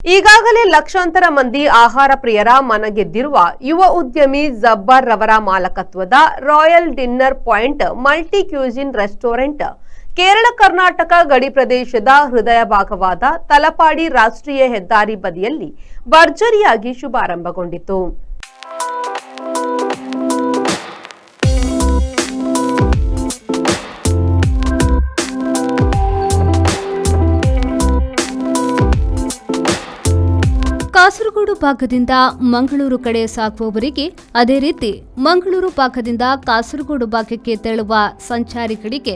ಈಗಾಗಲೇ ಲಕ್ಷಾಂತರ ಮಂದಿ ಆಹಾರ ಪ್ರಿಯರ ಮನಗೆದ್ದಿರುವ ಯುವ ಉದ್ಯಮಿ ಜಬ್ಬಾರ್ ರವರ ಮಾಲಕತ್ವದ Royal Dinner Point multi cuisine restaurant Kerala Karnataka ಗಡಿ ಪ್ರದೇಶದ ಹೃದಯ ಭಾಗವಾದ ತಲಪಾಡಿ ರಾಷ್ಟ್ರೀಯ ಹೆದ್ದಾರಿ ಬದಿಯಲ್ಲಿ ಭರ್ಜರಿಯಾಗಿ ಶುಭಾರಂಭಗೊಂಡಿತು. ಕಾಸರಗೋಡು ಭಾಗದಿಂದ ಮಂಗಳೂರು ಕಡೆ ಸಾಗುವವರಿಗೆ, ಅದೇ ರೀತಿ ಮಂಗಳೂರು ಭಾಗದಿಂದ ಕಾಸರಗೋಡು ಭಾಗಕ್ಕೆ ತೆರಳುವ ಸಂಚಾರಿಗಳಿಗೆ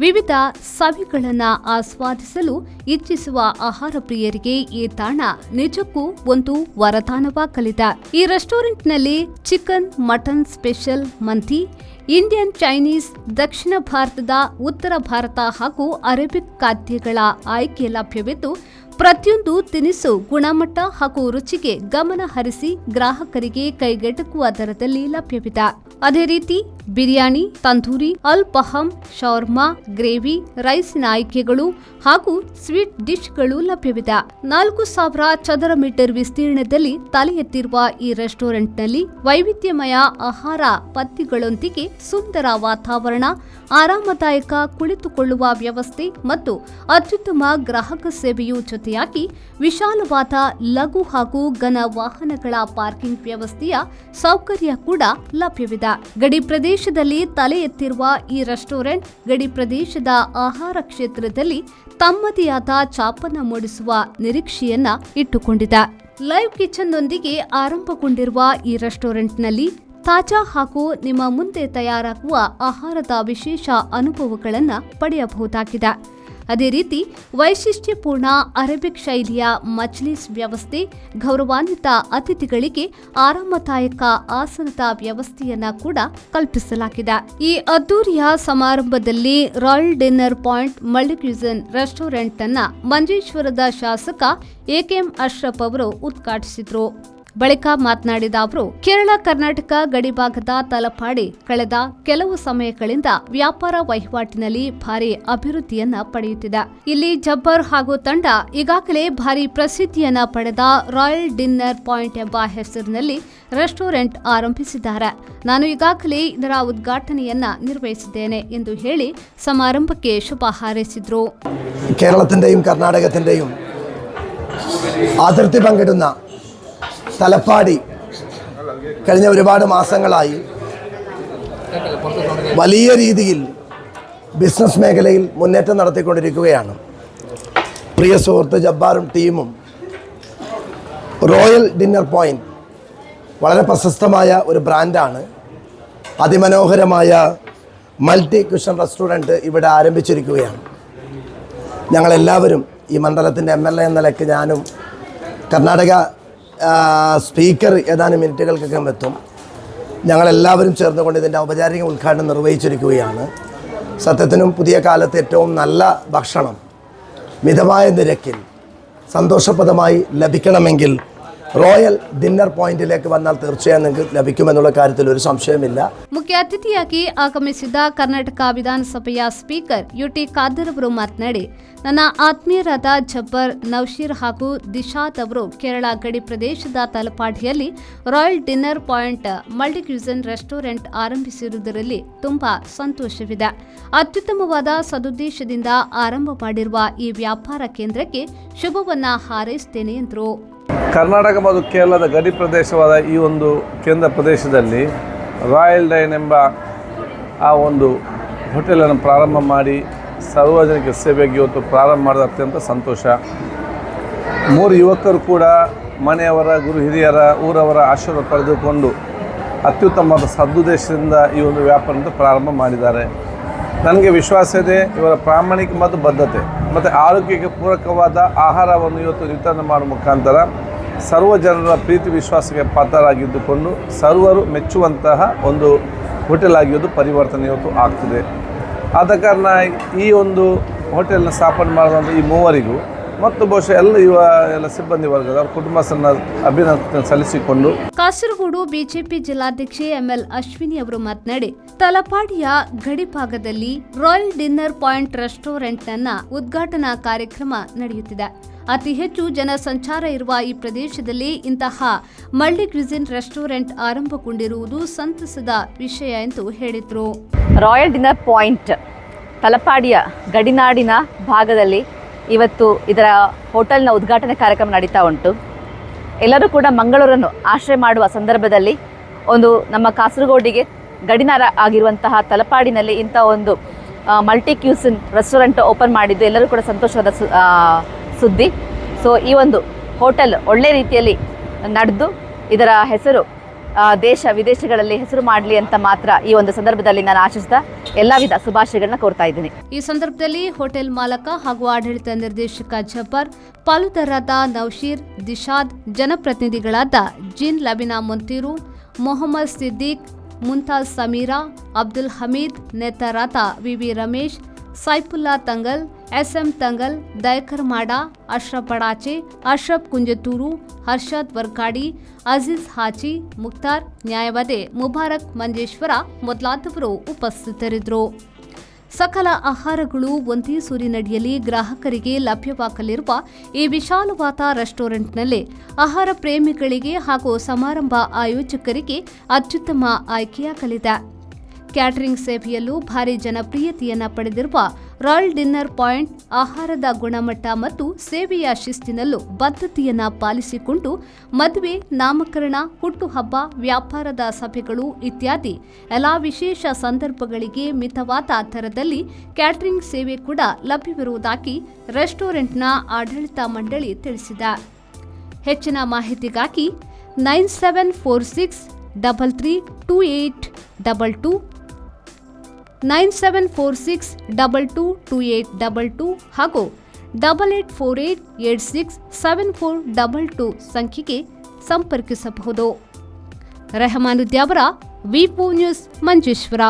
ವಿವಿಧ ಸವಿಗಳನ್ನು ಆಸ್ವಾದಿಸಲು ಇಚ್ಛಿಸುವ ಆಹಾರ ಪ್ರಿಯರಿಗೆ ಈ ತಾಣ ನಿಜಕ್ಕೂ ಒಂದು ವರದಾನವಾಗಲಿದೆ. ಈ ರೆಸ್ಟೋರೆಂಟ್ನಲ್ಲಿ ಚಿಕನ್, ಮಟನ್ ಸ್ಪೆಷಲ್, ಮಂದಿ, ಇಂಡಿಯನ್, ಚೈನೀಸ್, ದಕ್ಷಿಣ ಭಾರತದ, ಉತ್ತರ ಭಾರತ ಹಾಗೂ ಅರೇಬಿಕ್ ಖಾದ್ಯಗಳ ಆಯ್ಕೆ ಲಭ್ಯವಿದ್ದು, ಪ್ರತಿಯೊಂದು ತಿನಿಸು ಗುಣಮಟ್ಟ ಹಾಗೂ ರುಚಿಗೆ ಗಮನ ಹರಿಸಿ ಗ್ರಾಹಕರಿಗೆ ಕೈಗೆಟಕುವ ದರದಲ್ಲಿ ಲಭ್ಯವಿದೆ. ಅದೇ ರೀತಿ ಬಿರಿಯಾನಿ, ತಂದೂರಿ, ಅಲ್ಪಹಂ, ಶೌರ್ಮಾ, ಗ್ರೇವಿ, ರೈಸಿನ ಆಯ್ಕೆಗಳು ಹಾಗೂ ಸ್ವೀಟ್ ಡಿಶ್ಗಳು ಲಭ್ಯವಿದೆ. 4000 ಚದರ ಮೀಟರ್ ವಿಸ್ತೀರ್ಣದಲ್ಲಿ ತಲೆ ಎತ್ತಿರುವ ಈ ರೆಸ್ಟೋರೆಂಟ್ನಲ್ಲಿ ವೈವಿಧ್ಯಮಯ ಆಹಾರ ಪದ್ಯಗಳೊಂದಿಗೆ ಸುಂದರ ವಾತಾವರಣ, ಆರಾಮದಾಯಕ ಕುಳಿತುಕೊಳ್ಳುವ ವ್ಯವಸ್ಥೆ ಮತ್ತು ಅತ್ಯುತ್ತಮ ಗ್ರಾಹಕ ಸೇವೆಯು ಜೊತೆಯಾಗಿ ವಿಶಾಲವಾದ ಲಘು ಹಾಗೂ ಘನ ವಾಹನಗಳ ಪಾರ್ಕಿಂಗ್ ವ್ಯವಸ್ಥೆಯ ಸೌಕರ್ಯ ಕೂಡ ಲಭ್ಯವಿದೆ. ಗಡಿ ಪ್ರದೇಶದಲ್ಲಿ ತಲೆ ಎತ್ತಿರುವ ಈ ರೆಸ್ಟೋರೆಂಟ್ ಗಡಿ ಪ್ರದೇಶದ ಆಹಾರ ಕ್ಷೇತ್ರದಲ್ಲಿ ತಮ್ಮದೇ ಆದ ಛಾಪನ್ನು ಮೂಡಿಸುವ ನಿರೀಕ್ಷೆಯನ್ನ ಇಟ್ಟುಕೊಂಡಿದೆ. ಲೈವ್ ಕಿಚನ್ನೊಂದಿಗೆ ಆರಂಭಗೊಂಡಿರುವ ಈ ರೆಸ್ಟೋರೆಂಟ್ನಲ್ಲಿ ತಾಜಾ ಹಾಗೂ ನಿಮ್ಮ ಮುಂದೆ ತಯಾರಾಗುವ ಆಹಾರದ ವಿಶೇಷ ಅನುಭವಗಳನ್ನು ಪಡೆಯಬಹುದಾಗಿದೆ. ಅದೇ ರೀತಿ ವೈಶಿಷ್ಟ್ಯಪೂರ್ಣ ಅರೇಬಿಕ್ ಶೈಲಿಯ ಮಜ್ಲಿಸ್ ವ್ಯವಸ್ಥೆ, ಗೌರವಾನ್ವಿತ ಅತಿಥಿಗಳಿಗೆ ಆರಾಮದಾಯಕ ಆಸನದ ವ್ಯವಸ್ಥೆಯನ್ನ ಕೂಡ ಕಲ್ಪಿಸಲಾಗಿದೆ. ಈ ಅದ್ದೂರಿಯ ಸಮಾರಂಭದಲ್ಲಿ royal Dinner Point multi cuisine restaurant ಅನ್ನ ಮಂಜೇಶ್ವರದ ಶಾಸಕ ಎಕೆಎಂ ಅಶ್ರಫ್ ಅವರು ಉದ್ಘಾಟಿಸಿದರು. ಬಳಿಕ ಮಾತನಾಡಿದ ಅವರು, ಕೇರಳ ಕರ್ನಾಟಕ ಗಡಿಭಾಗದ ತಲಪಾಡಿ ಕಳೆದ ಕೆಲವು ಸಮಯಗಳಿಂದ ವ್ಯಾಪಾರ ವಹಿವಾಟಿನಲ್ಲಿ ಭಾರಿ ಅಭಿವೃದ್ಧಿಯನ್ನ ಪಡೆಯುತ್ತಿದೆ. ಇಲ್ಲಿ ಜಬ್ಬರ್ ಹಾಗೂ ತಂಡ ಈಗಾಗಲೇ ಭಾರಿ ಪ್ರಸಿದ್ಧಿಯನ್ನ ಪಡೆದ ರಾಯಲ್ ಡಿನ್ನರ್ ಪಾಯಿಂಟ್ ಎಂಬ ಹೆಸರಿನಲ್ಲಿ ರೆಸ್ಟೋರೆಂಟ್ ಆರಂಭಿಸಿದ್ದಾರೆ. ನಾನು ಈಗಾಗಲೇ ಇದರ ಉದ್ಘಾಟನೆಯನ್ನ ನಿರ್ವಹಿಸಿದ್ದೇನೆ ಎಂದು ಹೇಳಿ ಸಮಾರಂಭಕ್ಕೆ ಶುಭ ಹಾರೈಸಿದ್ರು. കേരളത്തിന്റെയും കർണാടകത്തിന്റെയും അതിർത്തി പങ്കിടുന്ന തലപ്പാടി കഴിഞ്ഞ ഒരുപാട് മാസങ്ങളായി വലിയ രീതിയിൽ ബിസിനസ് മേഖലയിൽ മുന്നേറ്റം നടത്തിക്കൊണ്ടിരിക്കുകയാണ്. പ്രിയ സുഹൃത്ത് ജബ്ബാറും ടീമും റോയൽ ഡിന്നർ പോയിന്റ് വളരെ പ്രശസ്തമായ ഒരു ബ്രാൻഡാണ്. അതിമനോഹരമായ മൾട്ടി ക്യൂഷൻ റെസ്റ്റോറൻറ്റ് ഇവിടെ ആരംഭിച്ചിരിക്കുകയാണ്. ഞങ്ങളെല്ലാവരും ഈ മണ്ഡലത്തിൻ്റെ MLA എന്ന നിലയ്ക്ക് ഞാനും കർണാടക സ്പീക്കർ ഏതാനും മിനിറ്റുകൾക്കകം എത്തും. ഞങ്ങളെല്ലാവരും ചേർന്നുകൊണ്ട് ഇതിൻ്റെ ഔപചാരിക ഉദ്ഘാടനം നിർവഹിച്ചിരിക്കുകയാണ്. സത്യത്തിനും പുതിയ കാലത്ത് ഏറ്റവും നല്ല ഭക്ഷണം മിതമായ നിരക്കിൽ സന്തോഷപ്രദമായി ലഭിക്കണമെങ്കിൽ റോയൽ ഡിನ್ನರ್ ಪಾಯಿಂಟಿലേക്ക് വന്നാൽ തീർച്ചയായും നിങ്ങൾക്ക് ലഭിക്കുമെന്നുള്ള കാര്യത്തിൽ ഒരു സംശയമില്ല. ಮುಖ್ಯ ಅತಿಥಿಯಾಗಿ ಆಗಮಿಸಿದ ಕರ್ನಾಟಕ ವಿಧಾನಸಭೆಯ ಸ್ಪೀಕರ್ ಯುಟಿ ಖಾದರ್ ಅವರು ಮಾತನಾಡಿ, ನನ್ನ ಆತ್ಮೀಯರಾದ ಜಬ್ಬರ್, ನೌಶೀರ್ ಹಾಗೂ ದಿಶಾದ್ ಅವರು ಕೇರಳ ಗಡಿ ಪ್ರದೇಶದ ತಲಪಾಡಿಯಲ್ಲಿ Royal Dinner Point multi cuisine restaurant ಆರಂಭಿಸಿರುವುದರಲ್ಲಿ ತುಂಬಾ ಸಂತೋಷವಿದೆ. ಅತ್ಯುತ್ತಮವಾದ ಸದುದ್ದೇಶದಿಂದ ಆರಂಭ ಮಾಡಿರುವ ಈ ವ್ಯಾಪಾರ ಕೇಂದ್ರಕ್ಕೆ ಶುಭವನ್ನ ಹಾರೈಸುತ್ತೇನೆ ಎಂದರು. ಕರ್ನಾಟಕ ಮತ್ತು ಕೇರಳದ ಗಡಿ ಪ್ರದೇಶವಾದ ಈ ಒಂದು ಕೇಂದ್ರ ಪ್ರದೇಶದಲ್ಲಿ ರಾಯಲ್ ಡೈನ್ ಎಂಬ ಆ ಒಂದು ಹೋಟೆಲನ್ನು ಪ್ರಾರಂಭ ಮಾಡಿ ಸಾರ್ವಜನಿಕ ಸೇವೆಗೆ ಇವತ್ತು ಪ್ರಾರಂಭ ಮಾಡಿದ ಅತ್ಯಂತ ಸಂತೋಷ. 3 ಯುವಕರು ಕೂಡ ಮನೆಯವರ, ಗುರು ಹಿರಿಯರ, ಊರವರ ಆಶೀರ್ವಾದ ಪಡೆದುಕೊಂಡು ಅತ್ಯುತ್ತಮವಾದ ಸದುದ್ದೇಶದಿಂದ ಈ ಒಂದು ವ್ಯಾಪಾರವನ್ನು ಪ್ರಾರಂಭ ಮಾಡಿದ್ದಾರೆ. ನನಗೆ ವಿಶ್ವಾಸ ಇದೆ, ಇವರ ಪ್ರಾಮಾಣಿಕ ಮತ್ತು ಬದ್ಧತೆ ಮತ್ತು ಆರೋಗ್ಯಕ್ಕೆ ಪೂರಕವಾದ ಆಹಾರವನ್ನು ಇವತ್ತು ವಿತರಣೆ ಮಾಡುವ ಮುಖಾಂತರ ಸರ್ವ ಜನರ ಪ್ರೀತಿ ವಿಶ್ವಾಸಕ್ಕೆ ಪಾತ್ರರಾಗಿದ್ದುಕೊಂಡು ಸರ್ವರು ಮೆಚ್ಚುವಂತಹ ಒಂದು ಹೋಟೆಲ್ ಆಗಿದ್ದು ಪರಿವರ್ತನೆ ಇವತ್ತು ಆಗ್ತಿದೆ. ಆದ ಕಾರಣ ಈ ಒಂದು ಹೋಟೆಲ್ನ ಸ್ಥಾಪನೆ ಮಾಡುವಂಥ ಈ ಮೂವರಿಗೂ ಮತ್ತು ಬಹುಶಃ ಎಲ್ಲ ಸಿಬ್ಬಂದಿ ವರ್ಗದ ಕುಟುಂಬ ಅಭಿನಂದನೆ ಸಲ್ಲಿಸಿಕೊಂಡು ಕಾಸರಗೋಡು ಬಿಜೆಪಿ ಜಿಲ್ಲಾಧ್ಯಕ್ಷೆ ML ಅಶ್ವಿನಿ ಅವರು ಮಾತನಾಡಿ, ತಲಪಾಡಿಯ ಗಡಿಭಾಗದಲ್ಲಿ ರಾಯಲ್ ಡಿನ್ನರ್ ಪಾಯಿಂಟ್ ರೆಸ್ಟೋರೆಂಟ್ ನನ್ನ ಉದ್ಘಾಟನಾ ಕಾರ್ಯಕ್ರಮ ನಡೆಯುತ್ತಿದೆ. ಅತಿ ಹೆಚ್ಚು ಜನಸಂಚಾರ ಇರುವ ಈ ಪ್ರದೇಶದಲ್ಲಿ ಇಂತಹ ಮಲ್ಟಿ ಕ್ವಿಸಿನ್ ರೆಸ್ಟೋರೆಂಟ್ ಆರಂಭಗೊಂಡಿರುವುದು ಸಂತಸದ ವಿಷಯ ಎಂದು ಹೇಳಿದರು. ರಾಯಲ್ ಡಿನ್ನರ್ ಪಾಯಿಂಟ್ ತಲಪಾಡಿಯ ಗಡಿನಾಡಿನ ಭಾಗದಲ್ಲಿ ಇವತ್ತು ಇದರ ಹೋಟೆಲ್ನ ಉದ್ಘಾಟನೆ ಕಾರ್ಯಕ್ರಮ ನಡೀತಾ ಉಂಟು. ಎಲ್ಲರೂ ಕೂಡ ಮಂಗಳೂರನ್ನು ಆಶ್ರಯ ಮಾಡುವ ಸಂದರ್ಭದಲ್ಲಿ ಒಂದು ನಮ್ಮ ಕಾಸರಗೋಡಿಗೆ ಗಡಿನಾರ ಆಗಿರುವಂತಹ ತಲಪಾಡಿನಲ್ಲಿ ಇಂಥ ಒಂದು ಮಲ್ಟಿ ಕ್ಯೂಸಿನ್ ರೆಸ್ಟೋರೆಂಟ್ ಓಪನ್ ಮಾಡಿದ್ದು ಎಲ್ಲರೂ ಕೂಡ ಸಂತೋಷವಾದ ಸುದ್ದಿ. ಸೊ ಈ ಒಂದು ಹೋಟೆಲ್ ಒಳ್ಳೆ ರೀತಿಯಲ್ಲಿ ನಡೆದು ಇದರ ಹೆಸರು ದೇಶ ವಿದೇಶಗಳಲ್ಲಿ ಹೆಸರು ಮಾಡಲಿ ಅಂತ ಮಾತ್ರ ಈ ಒಂದು ಸಂದರ್ಭದಲ್ಲಿ ನಾನು ಆಶಿಸ್ತಾ ಎಲ್ಲ ವಿಧ ಶುಭಾಶಯಗಳನ್ನ ಕೋರ್ತಾ ಇದ್ದೀನಿ. ಈ ಸಂದರ್ಭದಲ್ಲಿ ಹೋಟೆಲ್ ಮಾಲಕ ಹಾಗೂ ಆಡಳಿತ ನಿರ್ದೇಶಕ ಜಬ್ಬರ್, ಪಾಲುದಾರರಾದ ನೌಶೀರ್, ದಿಶಾದ್, ಜನಪ್ರತಿನಿಧಿಗಳಾದ ಜಿನ್ ಲಬಿನಾ ಮೊಂತೀರು, ಮೊಹಮ್ಮದ್ ಸಿದ್ದಿಕ್, ಮುಂತಾಜ್ ಸಮೀರಾ, ಅಬ್ದುಲ್ ಹಮೀದ್, ನೇತಾರಾದ ವಿವಿ ರಮೇಶ್, ಸೈಫುಲ್ಲಾ ತಂಗಲ್, ಎಸ್ಎಂ ತಂಗಲ್, ದಯಕರ್ ಮಾಡಾ, ಅಶ್ರಫ್ ಬಡಾಚೆ, ಅಶ್ರಫ್ ಕುಂಜತೂರು, ಹರ್ಷದ್ ವರ್ಗಾಡಿ, ಅಜೀಜ್ ಹಾಜಿ, ಮುಕ್ತಾರ್, ನ್ಯಾಯವಾದಿ ಮುಬಾರಕ್ ಮಂಜೇಶ್ವರ ಮೊದಲಾದವರು ಉಪಸ್ಥಿತರಿದ್ದರು. ಸಕಲ ಆಹಾರಗಳು ಒಂದೇ ಸೂರಿನಡಿಯಲ್ಲಿ ಗ್ರಾಹಕರಿಗೆ ಲಭ್ಯವಾಗಲಿರುವ ಈ ವಿಶಾಲವಾದ ರೆಸ್ಟೋರೆಂಟ್ನಲ್ಲಿ ಆಹಾರ ಪ್ರೇಮಿಗಳಿಗೆ ಹಾಗೂ ಸಮಾರಂಭ ಆಯೋಜಕರಿಗೆ ಅತ್ಯುತ್ತಮ ಆಯ್ಕೆಯಾಗಲಿದೆ. ಕ್ಯಾಟರಿಂಗ್ ಸೇವೆಯಲ್ಲೂ ಭಾರಿ ಜನಪ್ರಿಯತೆಯನ್ನು ಪಡೆದಿರುವ ರಾಯಲ್ ಡಿನ್ನರ್ ಪಾಯಿಂಟ್ ಆಹಾರದ ಗುಣಮಟ್ಟ ಮತ್ತು ಸೇವೆಯ ಶಿಸ್ತಿನಲ್ಲೂ ಬದ್ಧತೆಯನ್ನು ಪಾಲಿಸಿಕೊಂಡು ಮದುವೆ, ನಾಮಕರಣ, ಹುಟ್ಟುಹಬ್ಬ, ವ್ಯಾಪಾರದ ಸಭೆಗಳು ಇತ್ಯಾದಿ ಎಲ್ಲ ವಿಶೇಷ ಸಂದರ್ಭಗಳಿಗೆ ಮಿತವಾದ ದರದಲ್ಲಿ ಕ್ಯಾಟರಿಂಗ್ ಸೇವೆ ಕೂಡ ಲಭ್ಯವಿರುವುದಾಗಿ ರೆಸ್ಟೋರೆಂಟ್ನ ಆಡಳಿತ ಮಂಡಳಿ ತಿಳಿಸಿದೆ. ಹೆಚ್ಚಿನ ಮಾಹಿತಿಗಾಗಿ 9746332822 9746222822 ಹಾಗೂ 8848867422 ಸಂಖ್ಯೆಗೆ ಸಂಪರ್ಕಿಸಬಹುದು. ರೆಹಮಾನುದ್ಯಾವರ, ವಿಪೋ ನ್ಯೂಸ್, ಮಂಜೇಶ್ವರ.